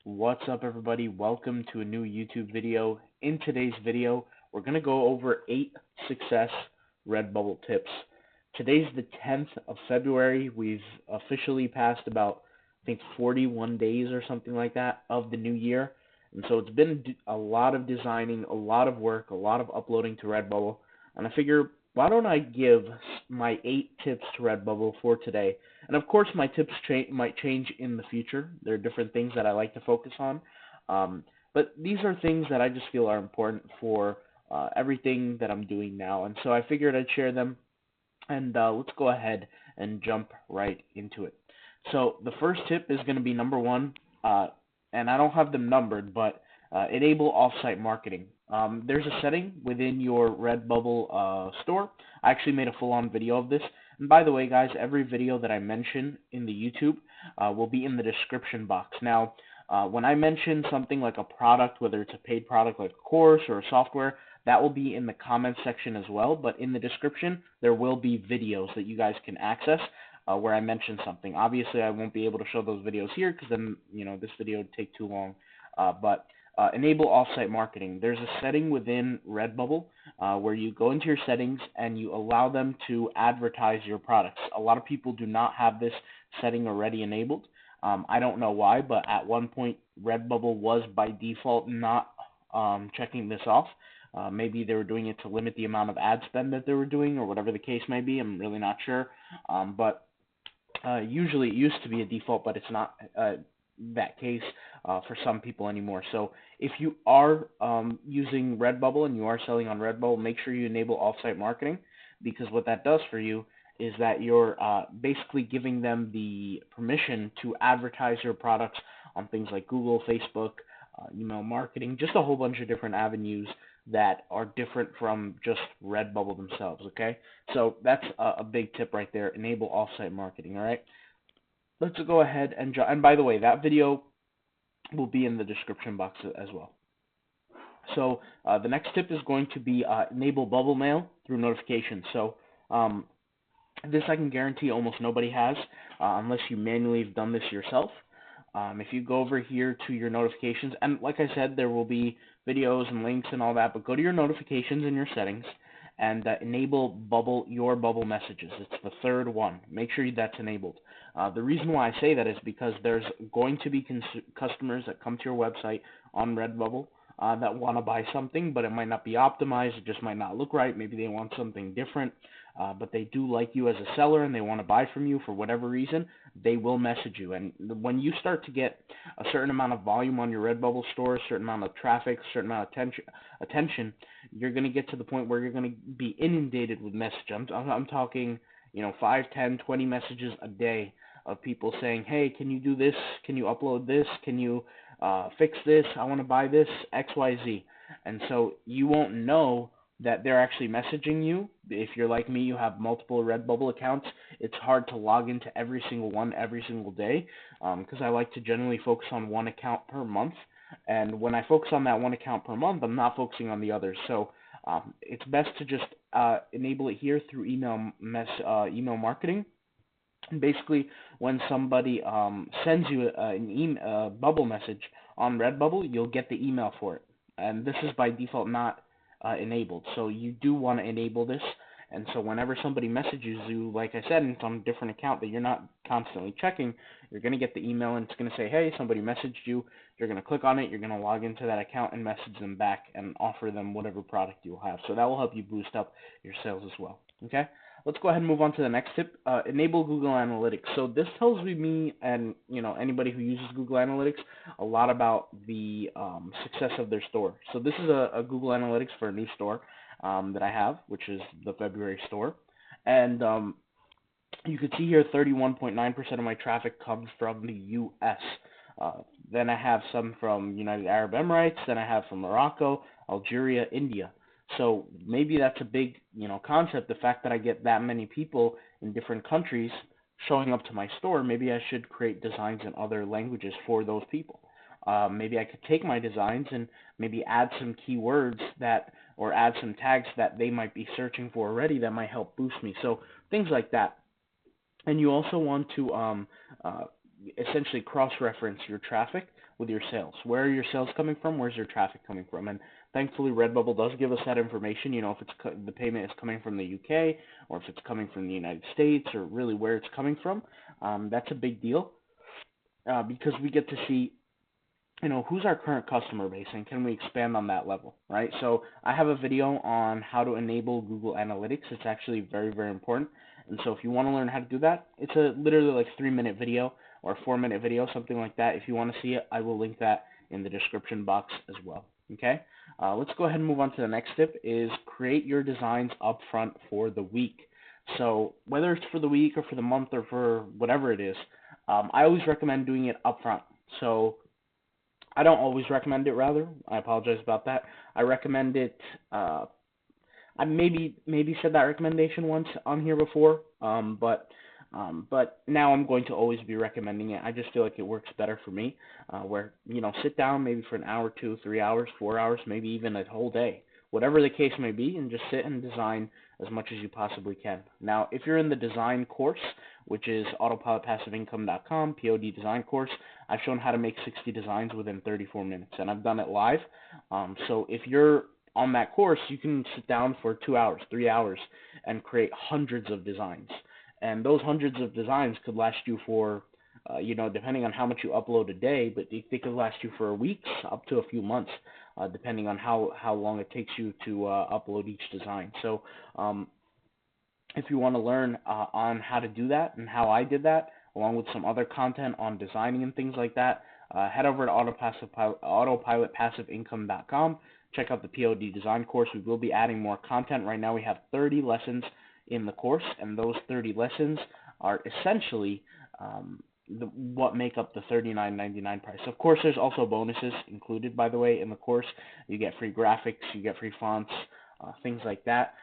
What's up, everybody? Welcome to a new YouTube video. In today's video, we're going to go over 8 success Redbubble tips. Today's the 10th of February. We've officially passed about, I think, 41 days or something like that of the new year. And so it's been a lot of designing, a lot of work, a lot of uploading to Redbubble. And I figure, why don't I give my 8 tips to Redbubble for today? And of course, my tips might change in the future. There are different things that I like to focus on. But these are things that I just feel are important for everything that I'm doing now. And so I figured I'd share them. And let's go ahead and jump right into it. So the first tip is going to be number 1. And I don't have them numbered, but enable offsite marketing. There's a setting within your Redbubble store. I actually made a full-on video of this. And by the way, guys, every video that I mention in the YouTube will be in the description box. Now, when I mention something like a product, whether it's a paid product like a course or a software, that will be in the comments section as well. But in the description, there will be videos that you guys can access where I mention something. Obviously, I won't be able to show those videos here because then, this video would take too long. But enable offsite marketing. There's a setting within Redbubble where you go into your settings and you allow them to advertise your products. A lot of people do not have this setting already enabled. I don't know why, but at one point Redbubble was by default not checking this off. Maybe they were doing it to limit the amount of ad spend that they were doing, or whatever the case may be. I'm really not sure. But usually it used to be a default, but it's not that case for some people anymore. So if you are using Redbubble and you are selling on Redbubble, make sure you enable offsite marketing, because what that does for you is that you're basically giving them the permission to advertise your products on things like Google, Facebook, email marketing, just a whole bunch of different avenues that are different from just Redbubble themselves, okay? So that's a big tip right there, enable offsite marketing, all right? Let's go ahead and by the way, that video will be in the description box as well. So the next tip is going to be enable bubble mail through notifications. So this I can guarantee almost nobody has unless you manually have done this yourself. If you go over here to your notifications, and like I said, there will be videos and links and all that, but go to your notifications in your settings and enable your bubble messages. It's the third one. Make sure that's enabled. The reason why I say that is because there's going to be customers that come to your website on Redbubble that want to buy something, but it might not be optimized. It just might not look right. Maybe they want something different, but they do like you as a seller and they want to buy from you for whatever reason. They will message you. And when you start to get a certain amount of volume on your Redbubble store, a certain amount of traffic, a certain amount of attention, you're going to get to the point where you're going to be inundated with messages. I'm talking, 5, 10, 20 messages a day of people saying, hey, can you do this? Can you upload this? Can you fix this? I want to buy this, XYZ. And so you won't know that they're actually messaging you. If you're like me, you have multiple Redbubble accounts, it's hard to log into every single one every single day because I like to generally focus on one account per month. And when I focus on that one account per month, I'm not focusing on the others. So it's best to just enable it here through email marketing. And basically, when somebody sends you an bubble message on Redbubble, you'll get the email for it. And this is by default not enabled. So you do want to enable this. And so whenever somebody messages you, like I said, and it's on a different account that you're not constantly checking, you're going to get the email and it's going to say, hey, somebody messaged you. You're going to click on it. You're going to log into that account and message them back and offer them whatever product you'll have. So that will help you boost up your sales as well. Okay? Let's go ahead and move on to the next tip. Enable Google Analytics. So this tells me and anybody who uses Google Analytics a lot about the success of their store. So this is a Google Analytics for a new store that I have, which is the February store. And you can see here 31.9% of my traffic comes from the U.S. Then I have some from United Arab Emirates. Then I have from Morocco, Algeria, India. So maybe that's a big, concept, the fact that I get that many people in different countries showing up to my store. Maybe I should create designs in other languages for those people. Maybe I could take my designs and maybe add some keywords or add some tags that they might be searching for already that might help boost me. So things like that. And you also want to essentially cross-reference your traffic with your sales. Where are your sales coming from? Where's your traffic coming from? And thankfully, Redbubble does give us that information. You know, if it's the payment is coming from the UK, or if it's coming from the United States, or really where it's coming from. That's a big deal because we get to see, you know, who's our current customer base and can we expand on that level, right? So I have a video on how to enable Google Analytics. It's actually very, very important. And so if you want to learn how to do that, it's a literally like 3-minute video or a 4-minute video, something like that. If you want to see it, I will link that in the description box as well. Okay, let's go ahead and move on to the next tip is create your designs upfront for the week. So whether it's for the week or for the month or for whatever it is, I always recommend doing it upfront. So I don't always recommend it, rather. I apologize about that. I recommend it. I maybe said that recommendation once on here before, but now I'm going to always be recommending it. I just feel like it works better for me, where, you know, sit down maybe for an hour, 2, 3 hours, 4 hours, maybe even a whole day, whatever the case may be, and just sit and design as much as you possibly can. Now, if you're in the design course, which is autopilotpassiveincome.com, POD design course, I've shown how to make 60 designs within 34 minutes, and I've done it live. So if you're on that course, you can sit down for 2 hours, 3 hours, and create hundreds of designs. And those hundreds of designs could last you for, you know, depending on how much you upload a day, but they could last you for weeks, up to a few months, depending on how long it takes you to upload each design. So if you want to learn on how to do that and how I did that, along with some other content on designing and things like that, head over to autopilotpassiveincome.com. Check out the POD design course. We will be adding more content. Right now we have 30 lessons in the course, and those 30 lessons are essentially what make up the $39.99 price. Of course, there's also bonuses included, by the way, in the course. You get free graphics, you get free fonts, things like that.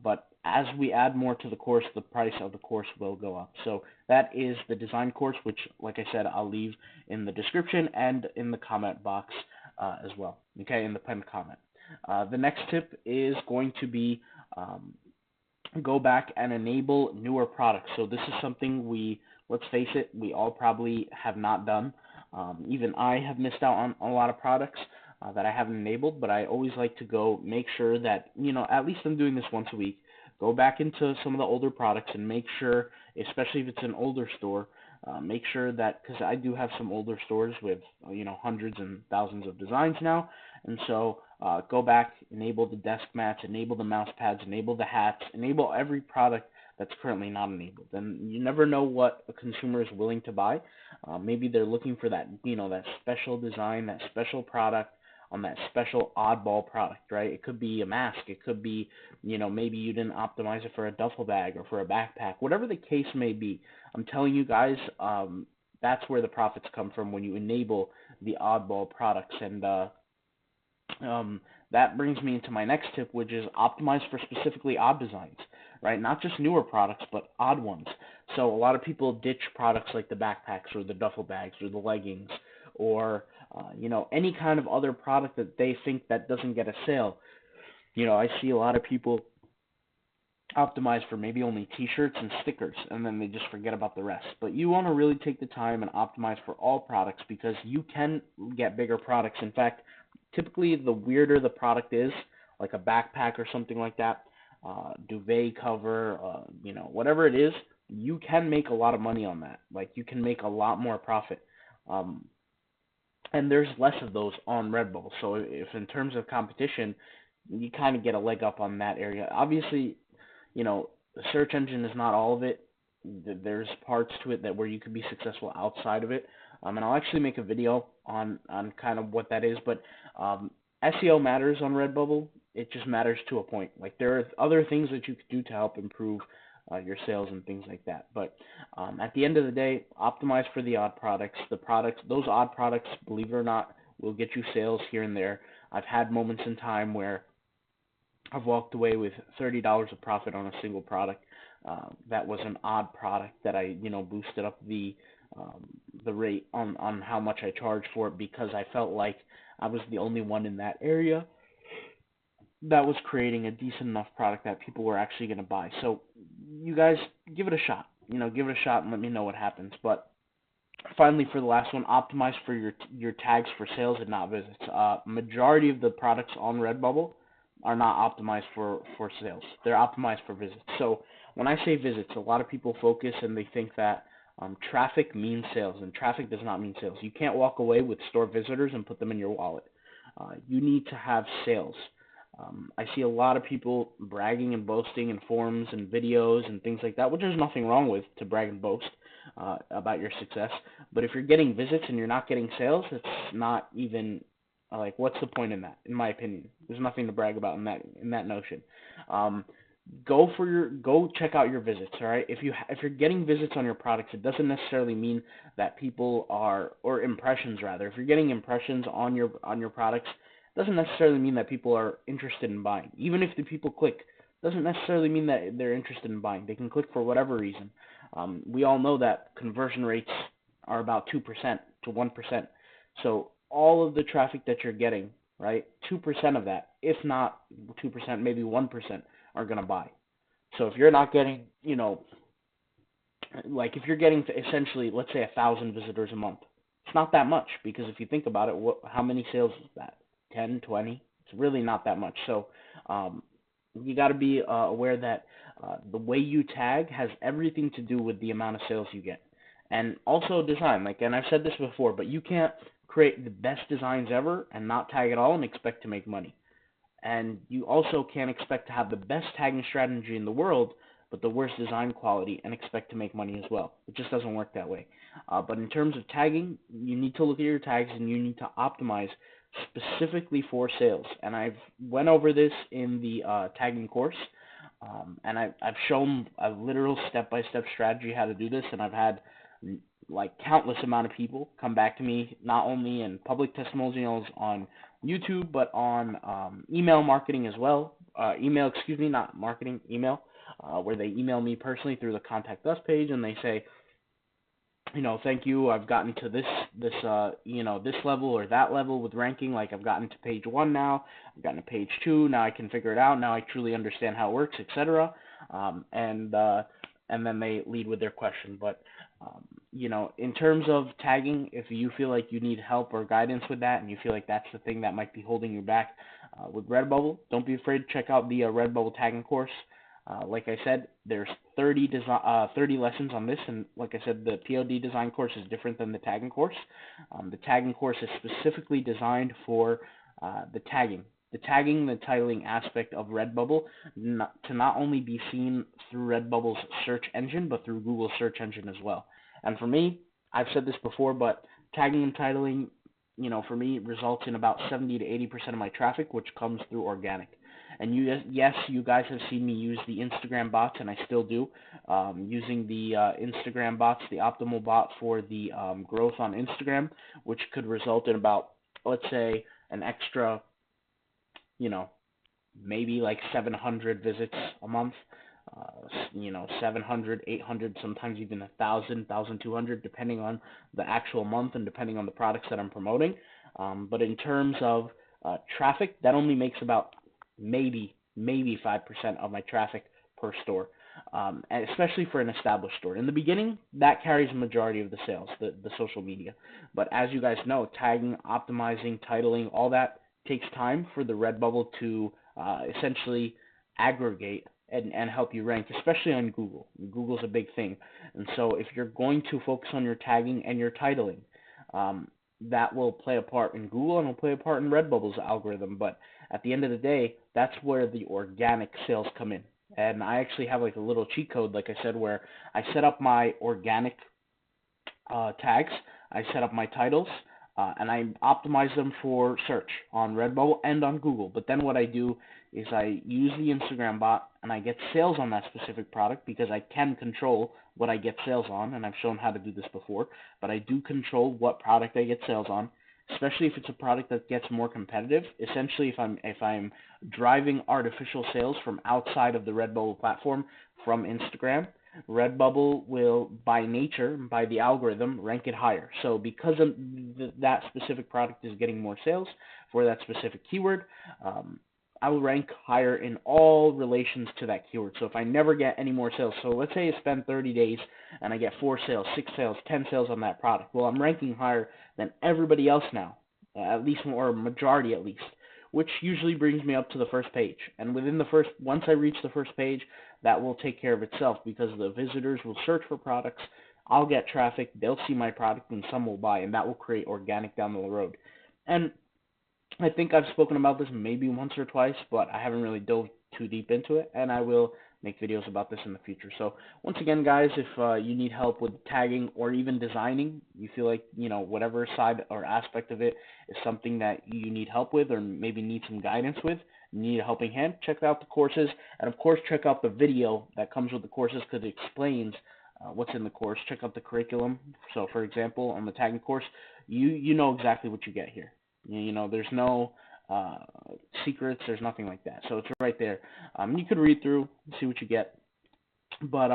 But as we add more to the course, the price of the course will go up. So that is the design course, which, like I said, I'll leave in the description and in the comment box as well, okay, in the pinned comment. The next tip is going to be go back and enable newer products. So this is something let's face it, we all probably have not done. Even I have missed out on a lot of products that I haven't enabled, but I always like to go make sure that, you know, at least I'm doing this once a week, go back into some of the older products and make sure, especially if it's an older store, make sure that, because I do have some older stores with, you know, hundreds and thousands of designs now, and so go back, enable the desk mats, enable the mouse pads, enable the hats, enable every product that's currently not enabled. And you never know what a consumer is willing to buy. Maybe they're looking for that, you know, that special design, that special product on that special oddball product, right? It could be a mask. It could be, you know, maybe you didn't optimize it for a duffel bag or for a backpack, whatever the case may be. I'm telling you guys, that's where the profits come from when you enable the oddball products. And that brings me into my next tip, which is optimize for specifically odd designs, right? Not just newer products, but odd ones. So a lot of people ditch products like the backpacks or the duffel bags or the leggings or, you know, any kind of other product that they think that doesn't get a sale. You know, I see a lot of people optimize for maybe only t-shirts and stickers, and then they just forget about the rest. But you want to really take the time and optimize for all products because you can get bigger products. In fact, typically the weirder the product is, like a backpack or something like that, duvet cover, you know, whatever it is, you can make a lot of money on that. Like, you can make a lot more profit. And there's less of those on Redbubble. So if in terms of competition, you kind of get a leg up on that area. Obviously, you know, the search engine is not all of it. There's parts to it that where you could be successful outside of it. And I'll actually make a video on kind of what that is. But SEO matters on Redbubble. It just matters to a point. Like, there are other things that you could do to help improve your sales and things like that. But at the end of the day, optimize for the odd products. Those odd products, believe it or not, will get you sales here and there. I've had moments in time where I've walked away with $30 of profit on a single product. That was an odd product that I, you know, boosted up the rate on how much I charged for it because I felt like I was the only one in that area that was creating a decent enough product that people were actually going to buy. So you guys give it a shot. You know, give it a shot and let me know what happens. But Finally, for the last one, optimize for your tags for sales and not visits. Majority of the products on Redbubble are not optimized for sales. They're optimized for visits. So when I say visits, a lot of people focus and they think that traffic means sales, and traffic does not mean sales. You can't walk away with store visitors and put them in your wallet. You need to have sales. I see a lot of people bragging and boasting in forums and videos and things like that, which there's nothing wrong with to brag and boast about your success. But if you're getting visits and you're not getting sales, it's not even like, what's the point in that? In my opinion, there's nothing to brag about in that notion. Um, go check out your visits. All right, if you're getting visits on your products, it doesn't necessarily mean that people are, or impressions rather. If you're getting impressions on your products, it doesn't necessarily mean that people are interested in buying. Even if the people click, doesn't necessarily mean that they're interested in buying. They can click for whatever reason. We all know that conversion rates are about 2% to 1%. So all of the traffic that you're getting, right, 2% of that, if not 2%, maybe 1%, are going to buy. So if you're not getting, like if you're getting to essentially, let's say 1,000 visitors a month, it's not that much, because if you think about it, how many sales is that? 10, 20? It's really not that much. So um, you got to be aware that the way you tag has everything to do with the amount of sales you get. And also design, and I've said this before, but you can't create the best designs ever and not tag at all and expect to make money. And you also can't expect to have the best tagging strategy in the world, but the worst design quality and expect to make money as well. It just doesn't work that way. But in terms of tagging, you need to look at your tags and you need to optimize specifically for sales. And I've went over this in the tagging course, and I've shown a literal step-by-step strategy how to do this, and I've had like countless amount of people come back to me, not only in public testimonials on YouTube, but on email marketing as well. Not marketing, email, where they email me personally through the Contact Us page, and they say, thank you, I've gotten to this level or that level with ranking. Like, I've gotten to page 1 now, I've gotten to page 2, now I can figure it out, now I truly understand how it works, etc. And then they lead with their question. But in terms of tagging, if you feel like you need help or guidance with that, and you feel like that's the thing that might be holding you back with Redbubble, don't be afraid to check out the Redbubble tagging course. Like I said, there's 30 lessons on this, and like I said, the POD design course is different than the tagging course. The tagging course is specifically designed for the tagging, the titling aspect of Redbubble, to not only be seen through Redbubble's search engine, but through Google's search engine as well. And for me, I've said this before, but tagging and titling, for me, results in about 70 to 80% of my traffic, which comes through organic. And yes, you guys have seen me use the Instagram bots, and I still do, using the Instagram bots, the optimal bot for the growth on Instagram, which could result in about, let's say, an extra, maybe like 700 visits a month, 700, 800, sometimes even 1,000, 1,200, depending on the actual month and depending on the products that I'm promoting. But in terms of traffic, that only makes about maybe 5% of my traffic per store, and especially for an established store. In the beginning, that carries a majority of the sales, the social media. But as you guys know, tagging, optimizing, titling, all that takes time for the Redbubble to essentially aggregate and help you rank, especially on Google. Google's a big thing. And so if you're going to focus on your tagging and your titling, that will play a part in Google and will play a part in Redbubble's algorithm. But at the end of the day, that's where the organic sales come in. And I actually have like a little cheat code, like I said, where I set up my organic tags, I set up my titles, and I optimize them for search on Redbubble and on Google. But then what I do is I use the Instagram bot and I get sales on that specific product, because I can control what I get sales on, and I've shown how to do this before, but I do control what product I get sales on, especially if it's a product that gets more competitive. Essentially, if I'm driving artificial sales from outside of the Redbubble platform from Instagram, Redbubble will, by nature, by the algorithm, rank it higher. So because of that specific product is getting more sales for that specific keyword, I will rank higher in all relations to that keyword. So if I never get any more sales, so let's say I spend 30 days and I get 4 sales, 6 sales, 10 sales on that product. Well, I'm ranking higher than everybody else now, at least, or majority at least, which usually brings me up to the first page. And once I reach the first page, that will take care of itself because the visitors will search for products. I'll get traffic, they'll see my product, and some will buy, and that will create organic down the road. And I think I've spoken about this maybe once or twice, but I haven't really dove too deep into it, and I will make videos about this in the future. So once again, guys, if you need help with tagging or even designing, you feel like, whatever side or aspect of it is something that you need help with or maybe need some guidance with, need a helping hand, check out the courses, and of course check out the video that comes with the courses because it explains what's in the course. Check out the curriculum. So for example, on the tagging course, you know exactly what you get here. There's no secrets. There's nothing like that. So it's right there. You could read through, see what you get. But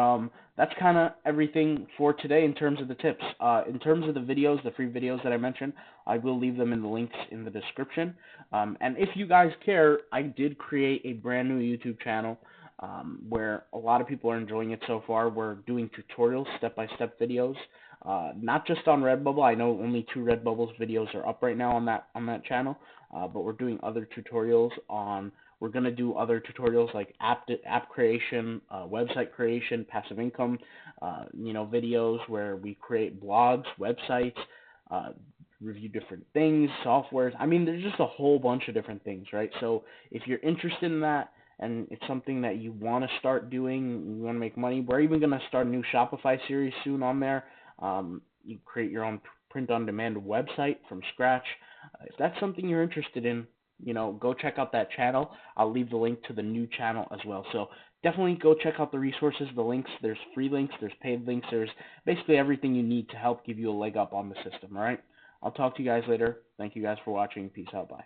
that's kind of everything for today in terms of the tips. In terms of the videos, the free videos that I mentioned, I will leave them in the links in the description. And if you guys care, I did create a brand new YouTube channel where a lot of people are enjoying it so far. We're doing tutorials, step-by-step videos, not just on Redbubble. I know only 2 Redbubble videos are up right now on that channel, but we're doing other tutorials on. We're going to do other tutorials like app creation, website creation, passive income, videos where we create blogs, websites, review different things, softwares. I mean, there's just a whole bunch of different things, right? So if you're interested in that and it's something that you want to start doing, you want to make money, we're even going to start a new Shopify series soon on there. You create your own print-on-demand website from scratch. If that's something you're interested in, go check out that channel. I'll leave the link to the new channel as well. So definitely go check out the resources, the links. There's free links, there's paid links, there's basically everything you need to help give you a leg up on the system, all right? I'll talk to you guys later. Thank you guys for watching. Peace out. Bye.